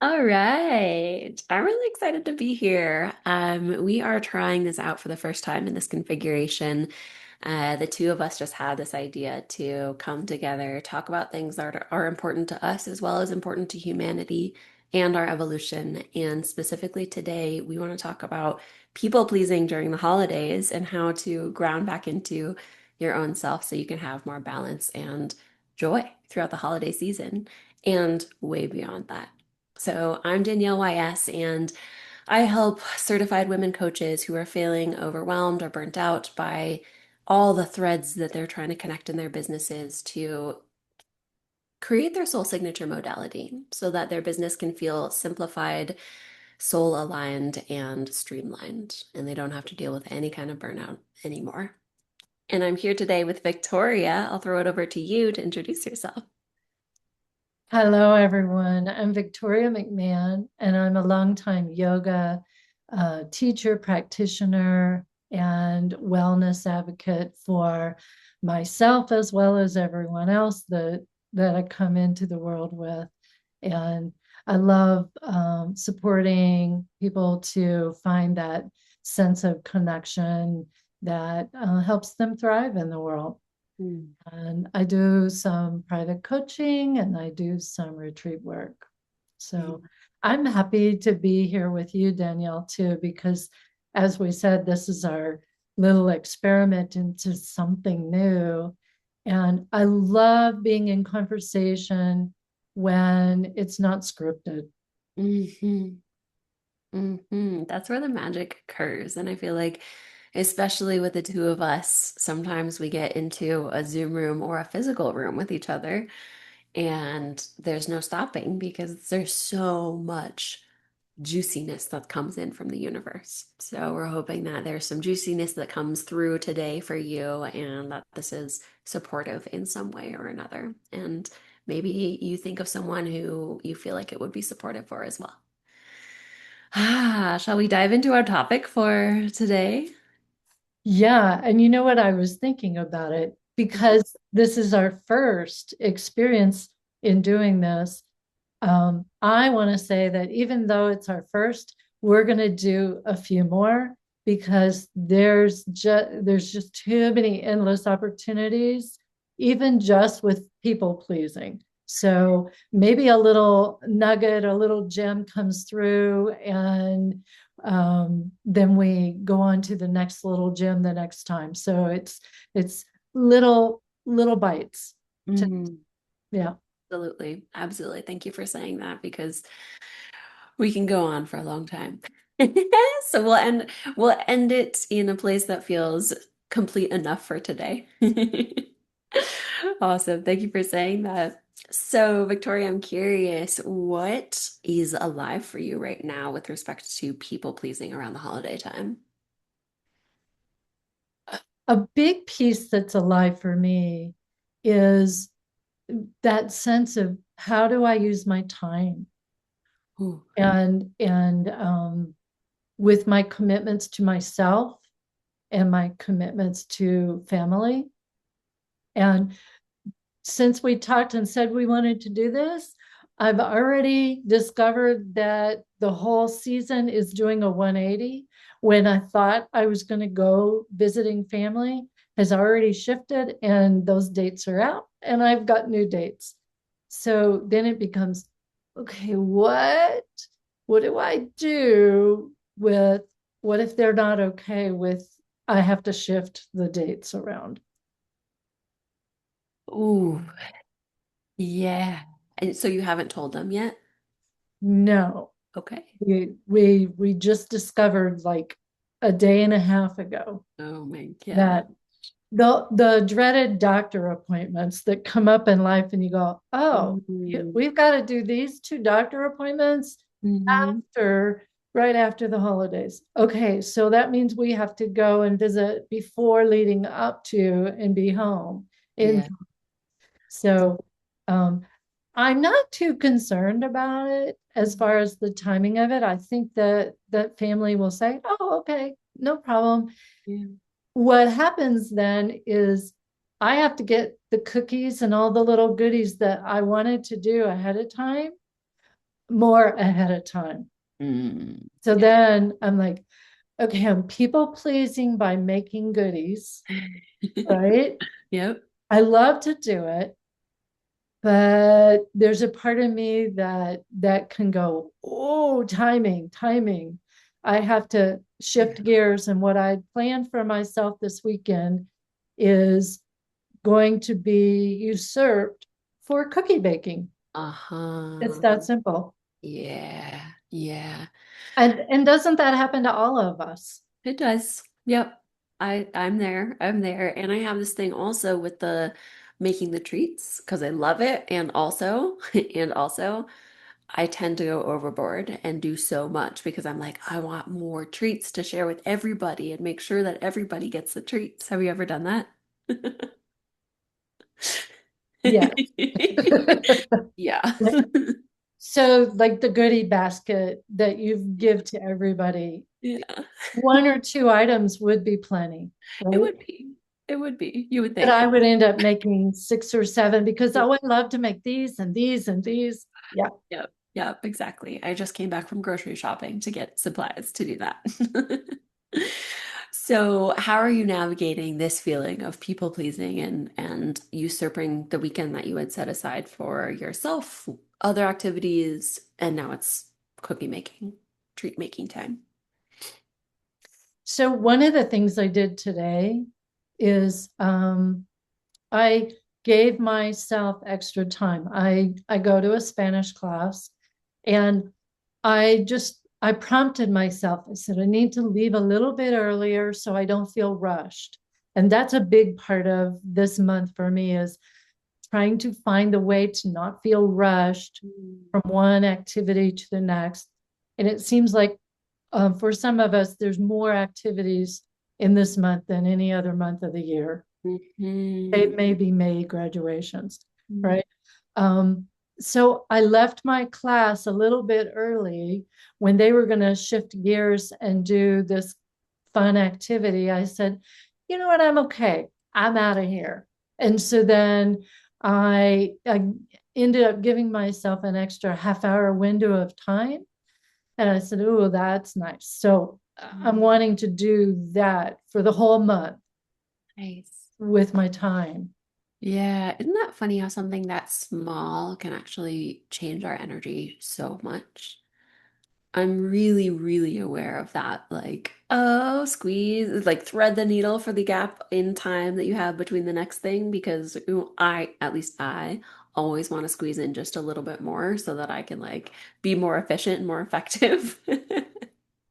All right. I'm really excited to be here. We are trying this out for the first time in this configuration. The two of us just had this idea to come together, talk about things that are important to us as well as important to humanity and our evolution. And specifically today, we want to talk about people pleasing during the holidays and how to ground back into your own self so you can have more balance and joy throughout the holiday season and way beyond that. So, I'm Danielle YS, and I help certified women coaches who are feeling overwhelmed or burnt out by all the threads that they're trying to connect in their businesses to create their soul signature modality so that their business can feel simplified, soul aligned, and streamlined, and they don't have to deal with any kind of burnout anymore. And I'm here today with Victoria. I'll throw it over to you to introduce yourself. Hello, everyone. I'm Victoria McMahon, and I'm a longtime yoga teacher, practitioner, and wellness advocate for myself as well as everyone else that I come into the world with. And I love supporting people to find that sense of connection that helps them thrive in the world. Mm. And I do some private coaching and I do some retreat work. So I'm happy to be here with you, Danielle, too, because as we said, this is our little experiment into something new. And I love being in conversation when it's not scripted. hmm That's where the magic occurs. And I feel like, especially with the two of us, sometimes we get into a Zoom room or a physical room with each other, and there's no stopping because there's so much juiciness that comes in from the universe. So we're hoping that there's some juiciness that comes through today for you and that this is supportive in some way or another. And maybe you think of someone who you feel like it would be supportive for as well. Shall we dive into our topic for today? Yeah. And you know what? I was thinking about it because this is our first experience in doing this. I want to say that even though it's our first, we're going to do a few more because there's just too many endless opportunities, even just with people pleasing. So maybe a little nugget, a little gem comes through, and then we go on to the next little gem the next time. So it's little bites. To, Mm, yeah. absolutely. Absolutely. Thank you for saying that because we can go on for a long time. So we'll end it in a place that feels complete enough for today. Awesome. Thank you for saying that. So, Victoria, I'm curious, what is alive for you right now with respect to people pleasing around the holiday time? A big piece that's alive for me is that sense of how do I use my time Ooh, and with my commitments to myself and my commitments to family. And since we talked and said we wanted to do this, I've already discovered that the whole season is doing a 180. When I thought I was going to go visiting family has already shifted and those dates are out and I've got new dates. So then it becomes, okay, what do I do with what if they're not okay with I have to shift the dates around? ooh, yeah. And so you haven't told them yet? No. Okay. We just discovered like a day and a half ago Oh my God. that the dreaded doctor appointments that come up in life and you go, oh, Mm-hmm. we've got to do these two doctor appointments Mm-hmm. after right after the holidays. Okay, so that means we have to go and visit before leading up to and be home in. Yeah. So um, I'm not too concerned about it as far as the timing of it. I think that family will say, "Oh, okay, no problem." Yeah. What happens then is I have to get the cookies and all the little goodies that I wanted to do ahead of time. more ahead of time. Mm, So yeah. then I'm like, okay, I'm people pleasing by making goodies, right? Yep. I love to do it, but there's a part of me that can go, oh, timing, timing. I have to shift gears, and what I planned for myself this weekend is going to be usurped for cookie baking. It's Uh-huh. that simple. Yeah. Yeah. And doesn't that happen to all of us? It does. Yep. I'm there. I'm there. And I have this thing also with the making the treats because I love it. And also, and also I tend to go overboard and do so much because I'm like, I want more treats to share with everybody and make sure that everybody gets the treats. Have you ever done that? Yeah. Yeah. So like the goodie basket that you give to everybody, Yeah. one or two items would be plenty, It right? would be. It would be. You would But think. I would end up making six or seven because I would love to make these and these and these. Yeah. Yep. Yep, exactly. I just came back from grocery shopping to get supplies to do that. So, how are you navigating this feeling of people pleasing and usurping the weekend that you had set aside for yourself, other activities, and now it's cookie making, treat making time? So one of the things I did today is I gave myself extra time. I go to a Spanish class and I prompted myself. I said I need to leave a little bit earlier so I don't feel rushed. And that's a big part of this month for me is trying to find a way to not feel rushed from one activity to the next. And it seems like for some of us, there's more activities in this month than any other month of the year. Mhm. It may be May graduations, right? Um, so I left my class a little bit early when they were going to shift gears and do this fun activity. I said, you know what? I'm okay. I'm out of here. And so then I ended up giving myself an extra half hour window of time. And I said, oh, that's nice. So I'm wanting to do that for the whole month Nice. with my time. Yeah, isn't that funny how something that small can actually change our energy so much? I'm really, really aware of that. Like, oh, squeeze, like thread the needle for the gap in time that you have between the next thing because ooh, at least I always want to squeeze in just a little bit more so that I can like be more efficient and more effective.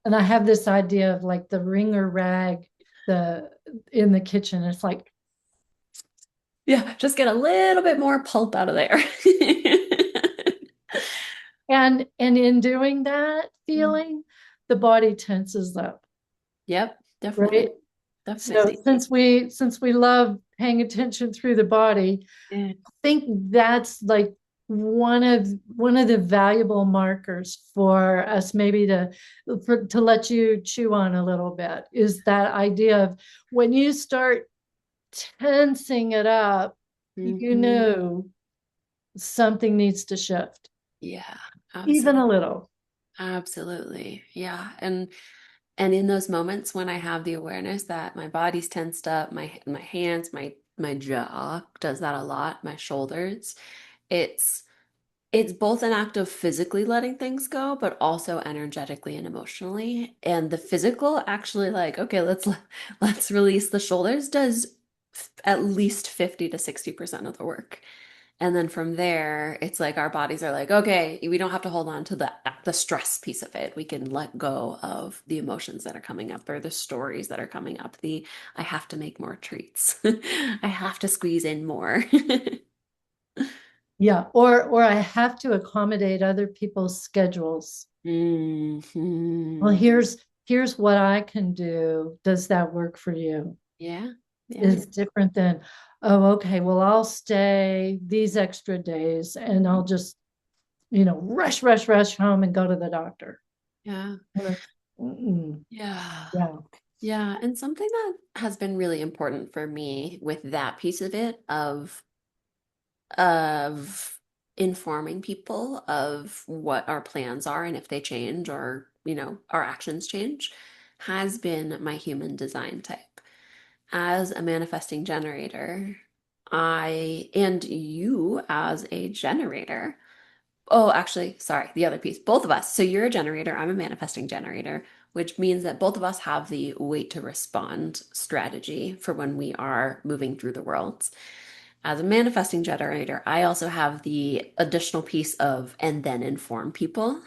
And I have this idea of like the ringer rag, the in the kitchen. It's like, Yeah, just get a little bit more pulp out of there. and in doing that feeling, the body tenses up, Yep, right? definitely. So Definitely. since we love paying attention through the body, Yeah. I think that's like one of the valuable markers for us maybe to let you chew on a little bit is that idea of when you start tensing it up, you Hmm. know something needs to shift, Yeah, even absolutely. a little. Absolutely. Yeah. And in those moments when I have the awareness that my body's tensed up, my hands, my jaw does that a lot, my shoulders, it's it's both an act of physically letting things go, but also energetically and emotionally. And the physical actually like, okay, let's release the shoulders does at least 50 to 60% of the work. And then from there, it's like our bodies are like, okay, we don't have to hold on to the stress piece of it. We can let go of the emotions that are coming up or the stories that are coming up. The I have to make more treats. I have to squeeze in more. Yeah, or I have to accommodate other people's schedules. Well, Hmm. here's what I can do. Does that work for you? Yeah. Yeah. Is different than, oh, okay, well, I'll stay these extra days and I'll just, rush, rush, rush home and go to the doctor. Yeah. Mm-mm. Yeah. Yeah. Yeah. And something that has been really important for me with that piece of it of informing people of what our plans are and if they change or, our actions change has been my human design type. As a manifesting generator, and you as a generator. Oh, actually, sorry, the other piece, both of us. So you're a generator, I'm a manifesting generator, which means that both of us have the wait to respond strategy for when we are moving through the world. As a manifesting generator, I also have the additional piece of and then inform people.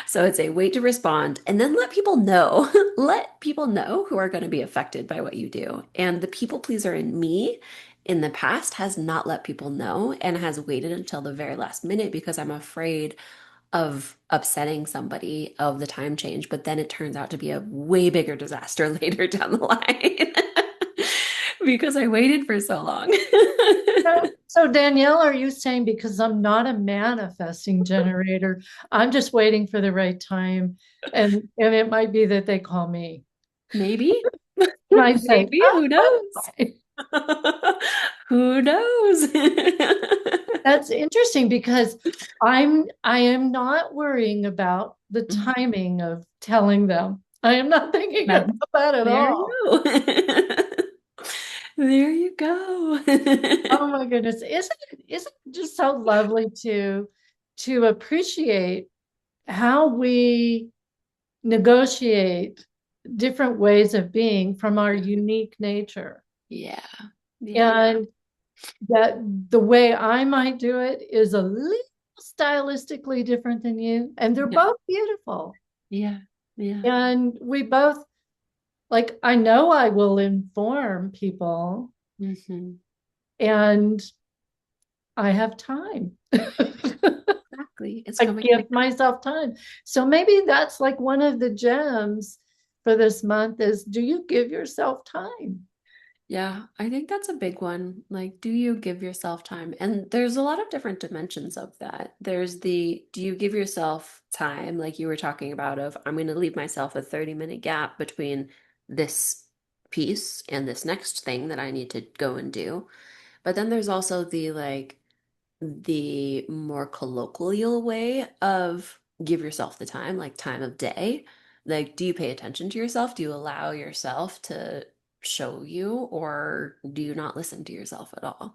So it's a wait to respond and then let people know, let people know who are going to be affected by what you do. And the people pleaser in me in the past has not let people know and has waited until the very last minute because I'm afraid of upsetting somebody of the time change, but then it turns out to be a way bigger disaster later down the line because I waited for so long. So Danielle, are you saying because I'm not a manifesting generator, I'm just waiting for the right time, and it might be that they call me. Maybe, And I say, maybe, oh, who knows? Who knows? that's interesting because I am not worrying about the Mhm. timing of telling them. I am not thinking That, about that at there you all. go. There you go. Oh my goodness. Isn't it just so lovely to appreciate how we negotiate different ways of being from our unique nature? Yeah, yeah, And that the way I might do it is a little stylistically different than you. And they're yeah, both beautiful. yeah, yeah. And we both, like, I know I will inform people Hmm. and I have time. Exactly. It's I coming give back. myself time. So maybe that's like one of the gems for this month is, do you give yourself time? Yeah, I think that's a big one. Like, do you give yourself time? And there's a lot of different dimensions of that. There's the, do you give yourself time, like you were talking about, of I'm going to leave myself a 30-minute gap between this piece and this next thing that I need to go and do. But then there's also the more colloquial way of give yourself the time, like time of day. Like, do you pay attention to yourself? Do you allow yourself to show you, or do you not listen to yourself at all?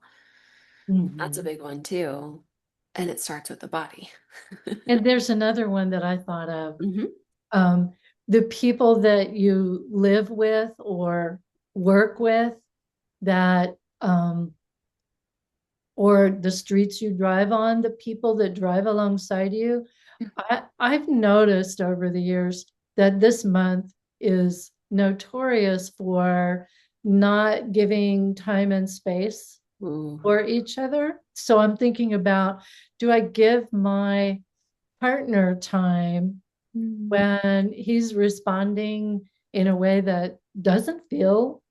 That's a Mhm. big one too. And it starts with the body. And there's another one that I thought of. Hmm. Um, the people that you live with or work with that or the streets you drive on, the people that drive alongside you. I've noticed over the years that this month is notorious for not giving time and space Ooh. for each other. So I'm thinking about, do I give my partner time Mm. when he's responding in a way that doesn't feel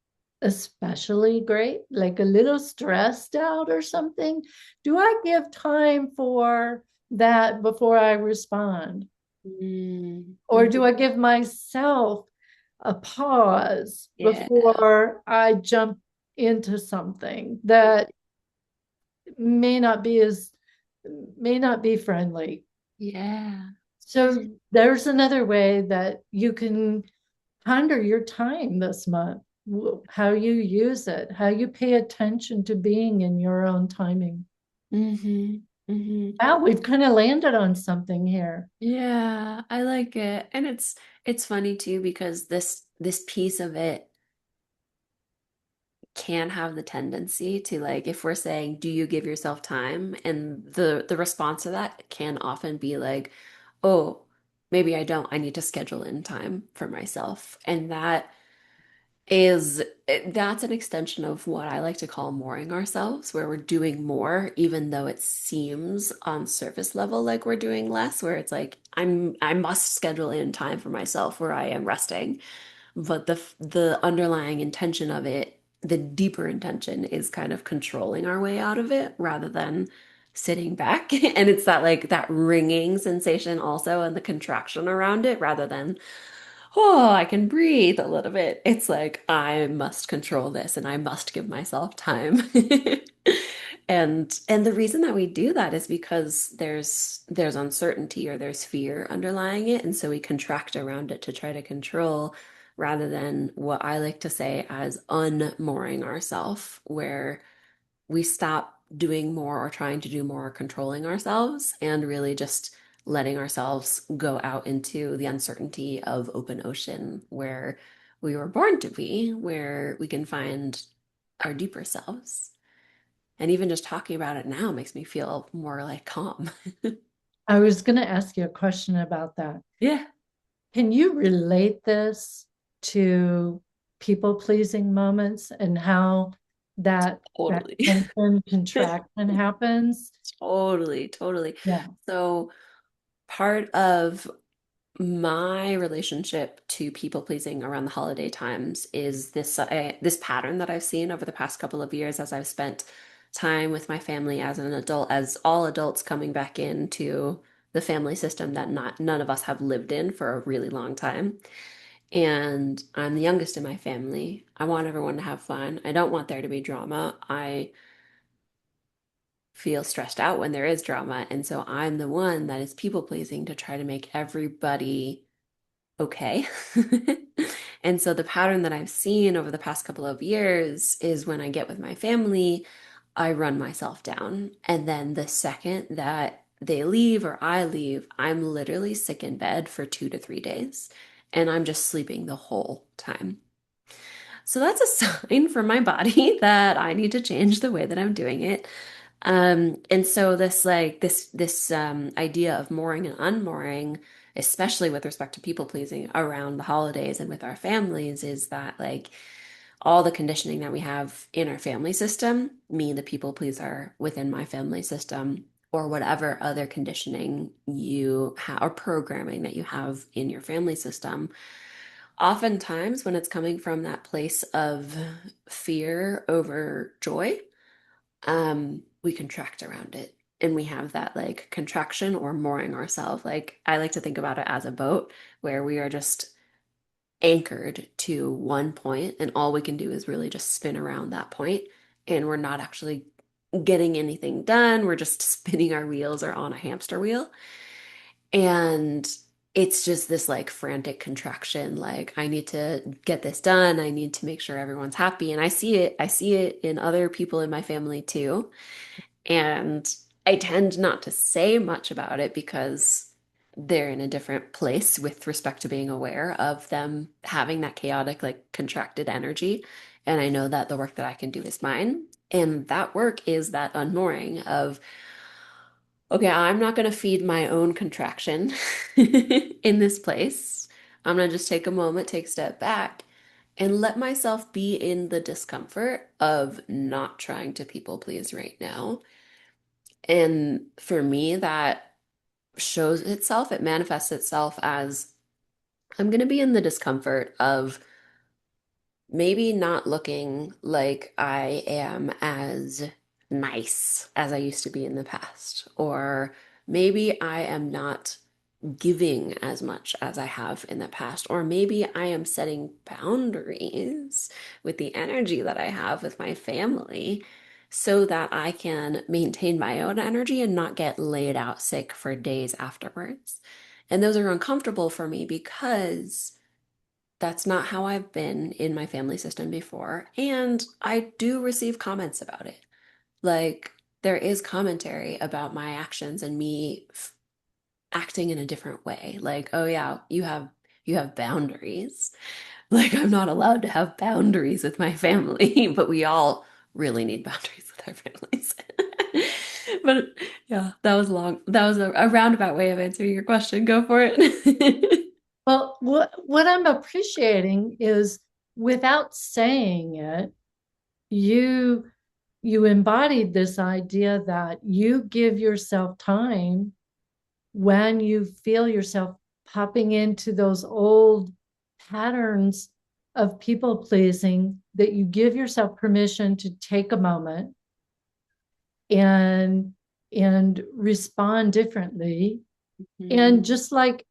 especially great, like a little stressed out or something? Do I give time for that before I respond? Mm. Or Mhm. do I give myself a pause Yeah. before I jump into something that may not be as may not be friendly? Yeah. So there's another way that you can ponder your time this month, how you use it, how you pay attention to being in your own timing. Hmm. Hmm. Wow, we've kind of landed on something here. Yeah, I like it. And it's funny too because this piece of it can have the tendency to, like, if we're saying do you give yourself time, and the response to that can often be like, oh, maybe I don't, I need to schedule in time for myself. And is that's an extension of what I like to call mooring ourselves, where we're doing more even though it seems on surface level like we're doing less, where it's like I must schedule in time for myself where I am resting, but the underlying intention of it, the deeper intention, is kind of controlling our way out of it rather than sitting back. And it's that, like, that ringing sensation also, and the contraction around it, rather than, oh, I can breathe a little bit. It's like I must control this and I must give myself time. And the reason that we do that is because there's uncertainty or there's fear underlying it, and so we contract around it to try to control rather than what I like to say as unmooring ourselves, where we stop doing more or trying to do more or controlling ourselves and really just letting ourselves go out into the uncertainty of open ocean where we were born to be, where we can find our deeper selves. And even just talking about it now makes me feel more like calm. I was going to ask you a question about that. Yeah, Can you relate this to people pleasing moments and how that totally. tension contraction happens? Totally, totally. Yeah. So part of my relationship to people pleasing around the holiday times is this pattern that I've seen over the past couple of years as I've spent time with my family as an adult, as all adults coming back into the family system that not none of us have lived in for a really long time. And I'm the youngest in my family. I want everyone to have fun. I don't want there to be drama. I feel stressed out when there is drama, and so I'm the one that is people pleasing to try to make everybody okay. And so the pattern that I've seen over the past couple of years is when I get with my family, I run myself down. And then the second that they leave or I leave, I'm literally sick in bed for 2 to 3 days. And I'm just sleeping the whole time. So that's a sign for my body that I need to change the way that I'm doing it. And so this idea of mooring and unmooring, especially with respect to people pleasing around the holidays and with our families, is that like all the conditioning that we have in our family system, me, the people pleaser within my family system, or whatever other conditioning you have or programming that you have in your family system, oftentimes when it's coming from that place of fear over joy, we contract around it. And we have that like contraction or mooring ourselves. Like I like to think about it as a boat where we are just anchored to one point, and all we can do is really just spin around that point, and we're not actually getting anything done. We're just spinning our wheels or on a hamster wheel. And it's just this like frantic contraction, like I need to get this done. I need to make sure everyone's happy. And I see it in other people in my family too. And I tend not to say much about it because they're in a different place with respect to being aware of them having that chaotic, like contracted energy. And I know that the work that I can do is mine. And that work is that unmooring of, okay, I'm not going to feed my own contraction in this place. I'm going to just take a moment, take a step back, and let myself be in the discomfort of not trying to people please right now. And for me, that shows itself, it manifests itself as I'm going to be in the discomfort of maybe not looking like I am as nice as I used to be in the past, or maybe I am not giving as much as I have in the past, or maybe I am setting boundaries with the energy that I have with my family so that I can maintain my own energy and not get laid out sick for days afterwards. And those are uncomfortable for me because that's not how I've been in my family system before. And I do receive comments about it. Like, there is commentary about my actions and me acting in a different way. Like, oh yeah, you have boundaries. Like I'm not allowed to have boundaries with my family, but we all really need boundaries with our families. But yeah, that was long. That was a roundabout way of answering your question. Go for it. Well, what I'm appreciating is without saying it, you you embodied this idea that you give yourself time when you feel yourself popping into those old patterns of people pleasing, that you give yourself permission to take a moment and respond differently. And Mhm. just like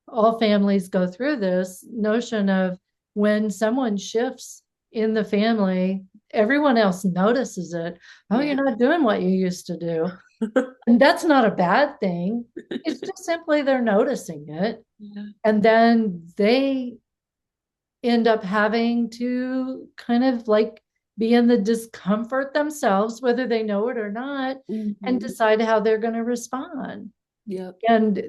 all families go through this notion of when someone shifts in the family, everyone else notices it. Oh, you're Yeah. not doing what you used to do. And that's not a bad thing. It's just simply they're noticing it. Yeah. And then they end up having to kind of like be in the discomfort themselves, whether they know it or not, and Hmm. decide how they're going to respond. Yep. And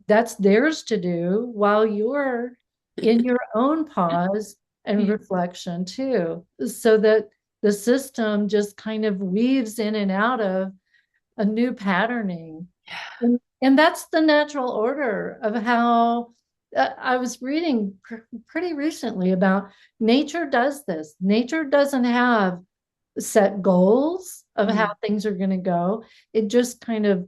that's theirs to do while you're in your own pause and Yeah. reflection too, so that the system just kind of weaves in and out of a new patterning. And that's the natural order of how I was reading pretty recently about nature does this. Nature doesn't have set goals of how Mm. things are going to go. It just kind of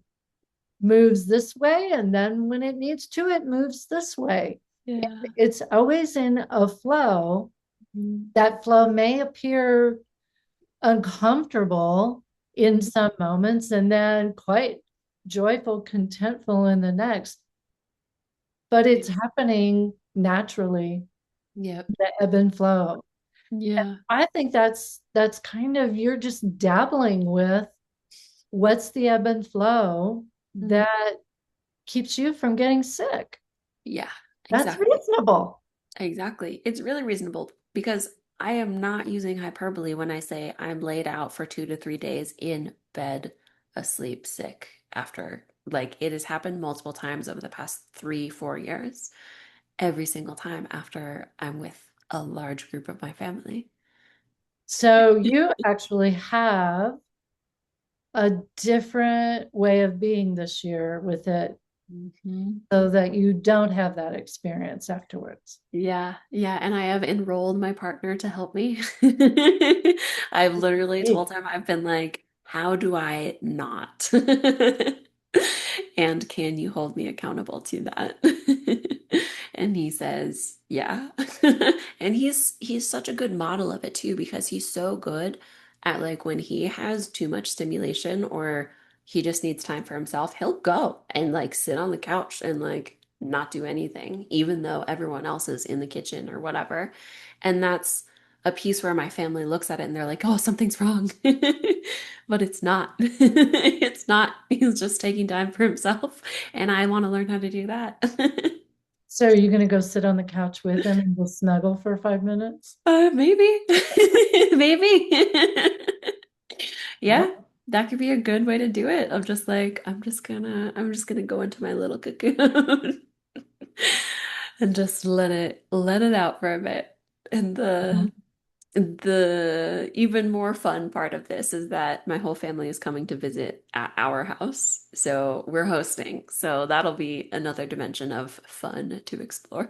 moves this way. And then when it needs to, it moves this way. Yeah. It's always in a flow. Mm. That flow may appear uncomfortable in some moments and then quite joyful, contentful in the next, but it's happening naturally, Yep. the ebb and flow. Yeah. I think that's kind of you're just dabbling with what's the ebb and flow Mm. that keeps you from getting sick. Yeah. That's Exactly. reasonable. Exactly. It's really reasonable because I am not using hyperbole when I say I'm laid out for 2 to 3 days in bed, asleep, sick after. Like it has happened multiple times over the past 3, 4 years, every single time after I'm with a large group of my family. So you actually have a different way of being this year with it Mhm. so that you don't have that experience afterwards. Yeah, yeah, and I have enrolled my partner to help me. I've literally Great. told him, I've been like, how do I not? And can you hold me accountable to that? And he says, yeah. And he's such a good model of it too, because he's so good at like when he has too much stimulation or he just needs time for himself, he'll go and like sit on the couch and like not do anything, even though everyone else is in the kitchen or whatever. And that's a piece where my family looks at it and they're like, oh, something's wrong. But it's not. It's not. He's just taking time for himself. And I want to learn how to do that. So are you going to go sit on the couch with him and just snuggle for 5 minutes? Maybe. Maybe. Well, Yeah, that could be a good way to do it. I'm just like, I'm just gonna go into my little cocoon and just let it out for a bit. And the even more fun part of this is that my whole family is coming to visit at our house. So we're hosting. So that'll be another dimension of fun to explore.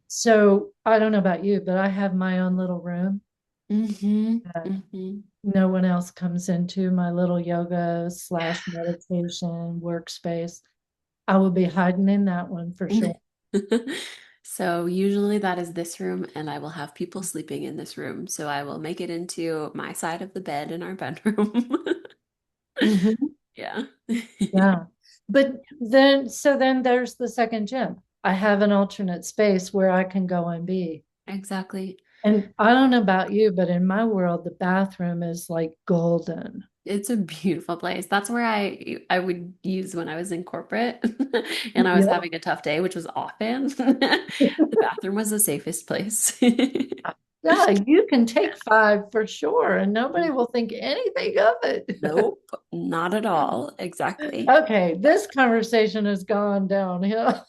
so I don't know about you, but I have my own little room Hmm. that Hmm. no one else comes into, my little yoga slash meditation workspace. I will be hiding in that one for Yeah. sure. So usually that is this room, and I will have people sleeping in this room. So I will make it into my side of the bed in our bedroom. Mhm. Yeah. Yeah. But then, so then there's the second gym. I have an alternate space where I can go and be. Exactly. And I don't know about you, but in my world, the bathroom is like golden. It's a beautiful place. That's where I would use when I was in corporate and I was Yeah. having a tough day, which was often. The bathroom was the safest place. Yeah, you can take five for sure, and nobody will think anything of it. Nope, not at all. Exactly. Okay, this conversation has gone downhill.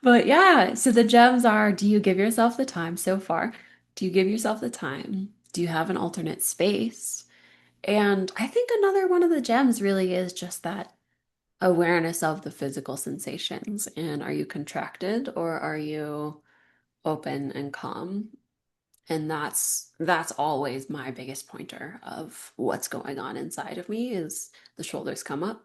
But yeah, so the gems are, do you give yourself the time so far? Do you give yourself the time? Do you have an alternate space? And I think another one of the gems really is just that awareness of the physical sensations. And are you contracted or are you open and calm? And that's always my biggest pointer of what's going on inside of me is the shoulders come up,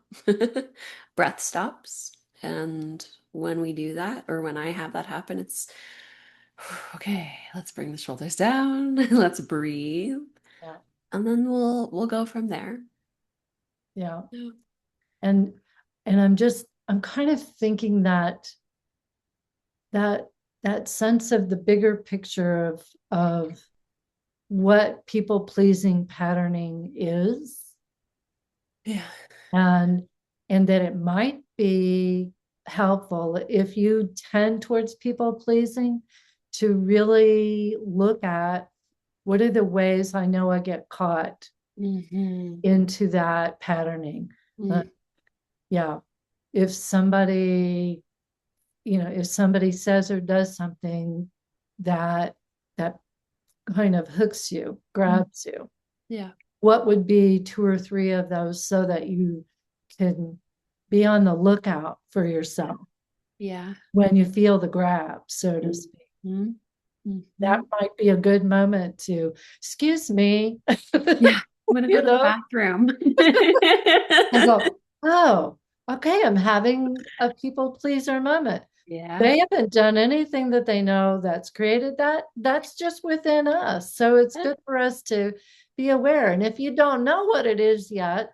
breath stops. And when we do that, or when I have that happen, it's okay, let's bring the shoulders down, let's breathe, Yeah, and then we'll go from there. yeah. Yeah. And I'm kind of thinking that that sense of the bigger picture of what people pleasing patterning is, Yeah. and that it might be helpful if you tend towards people pleasing to really look at what are the ways I know I get caught Hmm. into that patterning. Uh, yeah. If somebody, if somebody says or does something that that kind of hooks you, Mm. grabs you, Yeah. what would be two or three of those so that you can be on the lookout for yourself Yeah. when you feel the grab, so to speak? Hmm. That Hmm. might be a good moment to, excuse me, Yeah. I'm gonna go you to the know, bathroom. and go, oh, okay, I'm having a people pleaser moment. Yeah. They haven't done anything that they know that's created that. That's just within us. So it's good for us to be aware. And if you don't know what it is yet,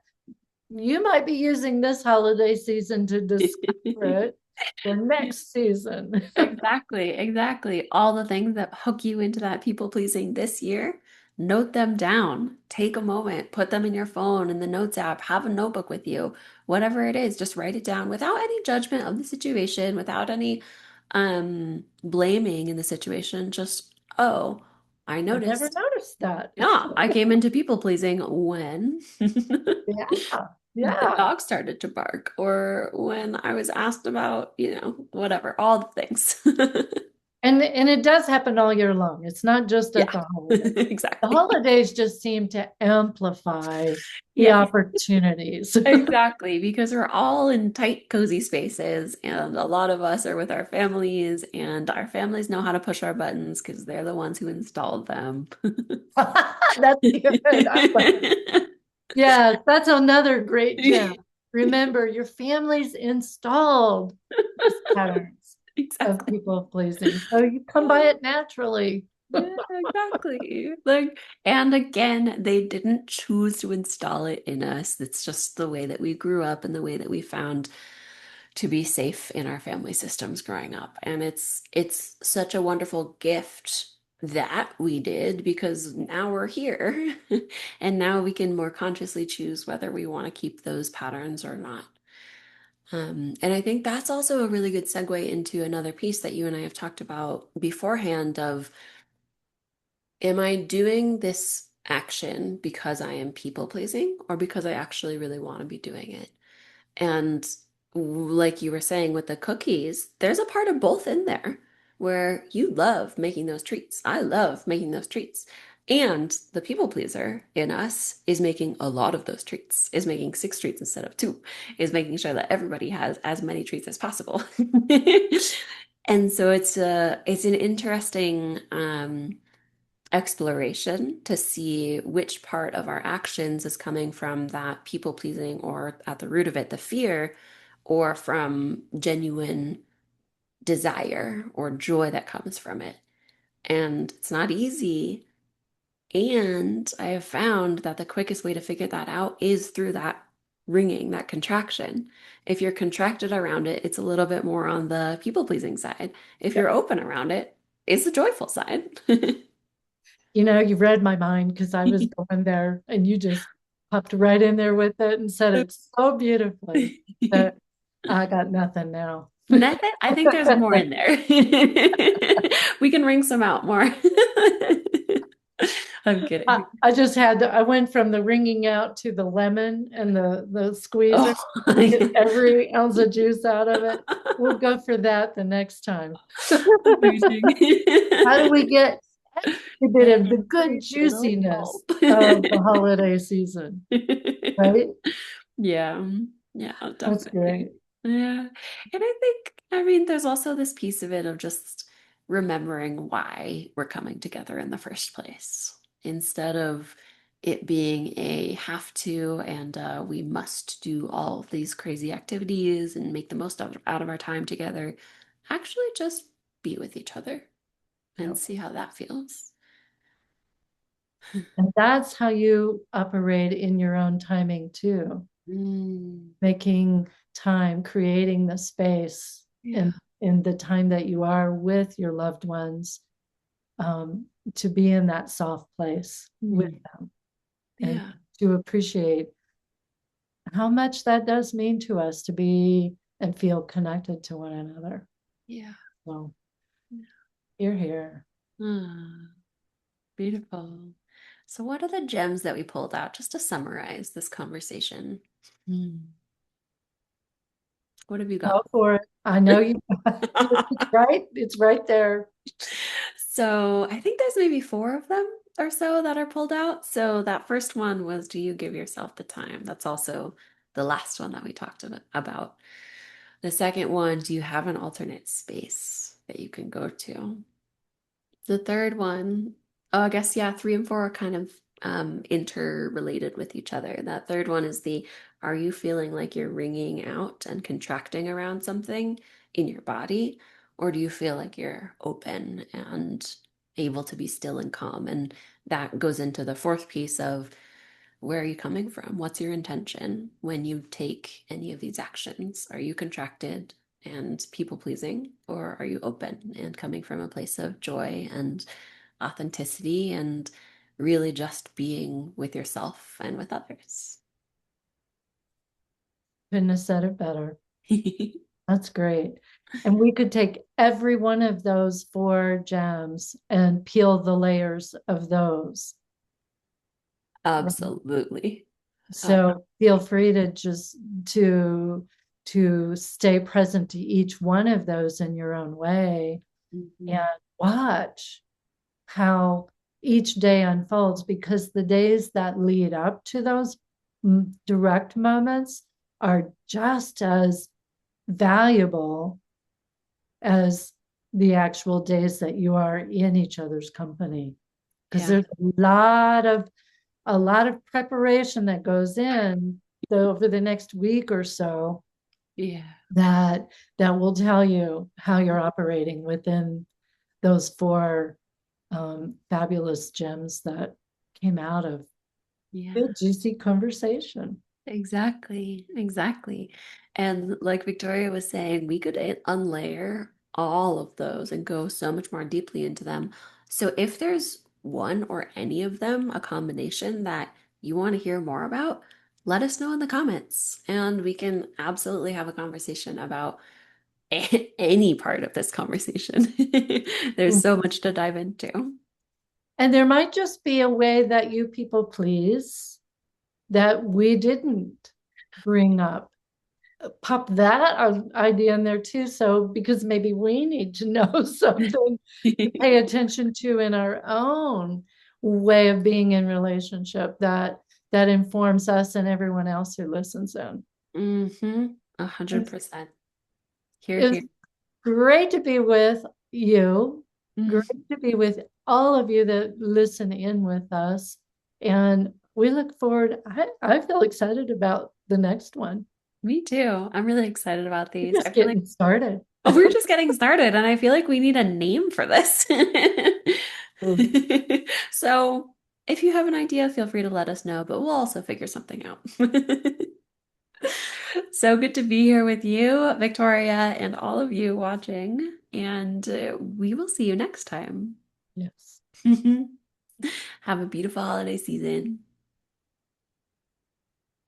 you might be using this holiday season to discover it for next season. Exactly, exactly. All the things that hook you into that people pleasing this year, note them down. Take a moment, put them in your phone, in the notes app, have a notebook with you. Whatever it is, just write it down without any judgment of the situation, without any blaming in the situation. Just, oh, I I never noticed. noticed that. Yeah, I came into people pleasing when Yeah. the Yeah. dog started to bark or when I was asked about, whatever, all the things. And it does happen all year long. It's not just at Yeah, the holidays. The exactly. holidays just seem to amplify the Yes, opportunities. exactly. Because we're all in tight, cozy spaces, and a lot of us are with our families, and our families know how to push our buttons because they're the ones who installed them. That's good. I love it. Yes, that's another great gem. Remember, your family's installed these patterns of Exactly. people pleasing. So you come by it naturally. Yeah, exactly. Like, and again, they didn't choose to install it in us. It's just the way that we grew up and the way that we found to be safe in our family systems growing up. And it's such a wonderful gift that we did because now we're here and now we can more consciously choose whether we want to keep those patterns or not. And I think that's also a really good segue into another piece that you and I have talked about beforehand of, am I doing this action because I am people pleasing or because I actually really want to be doing it? And like you were saying with the cookies, there's a part of both in there where you love making those treats. I love making those treats. And the people pleaser in us is making a lot of those treats, is making 6 treats instead of 2, is making sure that everybody has as many treats as possible. And so it's an interesting exploration to see which part of our actions is coming from that people pleasing or at the root of it, the fear, or from genuine desire or joy that comes from it. And it's not easy. And I have found that the quickest way to figure that out is through that ringing, that contraction. If you're contracted around it, it's a little bit more on the people pleasing side. If Yeah. you're open around it, it's the joyful side. You read my mind because I was going there and you just popped right in there with it and said it so beautifully that I got nothing now. Nothing. I think there's more in there. We can wring some out more. I'm kidding. I just I went from the wringing out to the lemon and the Oh, squeezer to get every ounce of juice out of it. We'll go for that the next time. amazing. How do we get every bit of the good Every little juiciness pulp. of the holiday season, right? Yeah, yeah, That's definitely. great. Yeah. And I think, I mean, there's also this piece of it of just remembering why we're coming together in the first place, instead of it being a have to and we must do all of these crazy activities and make the most out of our time together. Actually, just be with each other and Yep. see how that feels. And that's how you operate in your own timing too, Mm, making time, creating the space yeah. and in the time that you are with your loved ones, to be in that soft place with Mm. them and Yeah. to appreciate how much that does mean to us to be and feel connected to one another. Yeah. So you're here. Ah, beautiful. So, what are the gems that we pulled out just to summarize this conversation? Hmm. What have you Go got? for it. I know you. It's right. It's right there. So, I think there's maybe four of them or so that are pulled out. So, that first one was, do you give yourself the time? That's also the last one that we talked about. The second one, do you have an alternate space that you can go to? The third one, oh, I guess, yeah, three and four are kind of interrelated with each other. That third one is the, are you feeling like you're wringing out and contracting around something in your body? Or do you feel like you're open and able to be still and calm? And that goes into the fourth piece of, where are you coming from? What's your intention when you take any of these actions? Are you contracted and people pleasing, or are you open and coming from a place of joy and authenticity and really just being with yourself and with others? Couldn't have said it better. That's great. And we could take every one of those four gems and peel the layers of those. Right? Absolutely. So feel free to just to stay present to each one of those in your own way and Mhm. watch how each day unfolds, because the days that lead up to those direct moments are just as valuable as the actual days that you are in each other's company, because Yeah. there's a lot of preparation that goes in over the next week or so Yeah. that will tell you how you're operating within those four fabulous gems that came out of Yeah. good juicy conversation. Exactly, exactly. And like Victoria was saying, we could unlayer all of those and go so much more deeply into them. So if there's one or any of them, a combination that you want to hear more about, let us know in the comments and we can absolutely have a conversation about any part of this conversation. There's so much to dive into. And there might just be a way that you people please that we didn't bring up. Pop that idea in there too. So, because maybe we need to know something to pay attention to in our own way of being in relationship that informs us and everyone else who listens in. Mm-hmm. It's, 100%. Here, it's here. great to be with you. Mm, Great to be with all of you that listen in with us. And we look forward. I feel excited about the next one. me too. I'm really excited about We're these. I just feel like getting started. we're just getting started, and I feel like we need a name for this. So, if you have an idea, feel free to let us know, but we'll also figure something out. So good to be here with you, Victoria, and all of you watching, and we will see you next time. Yes. Have a beautiful holiday season.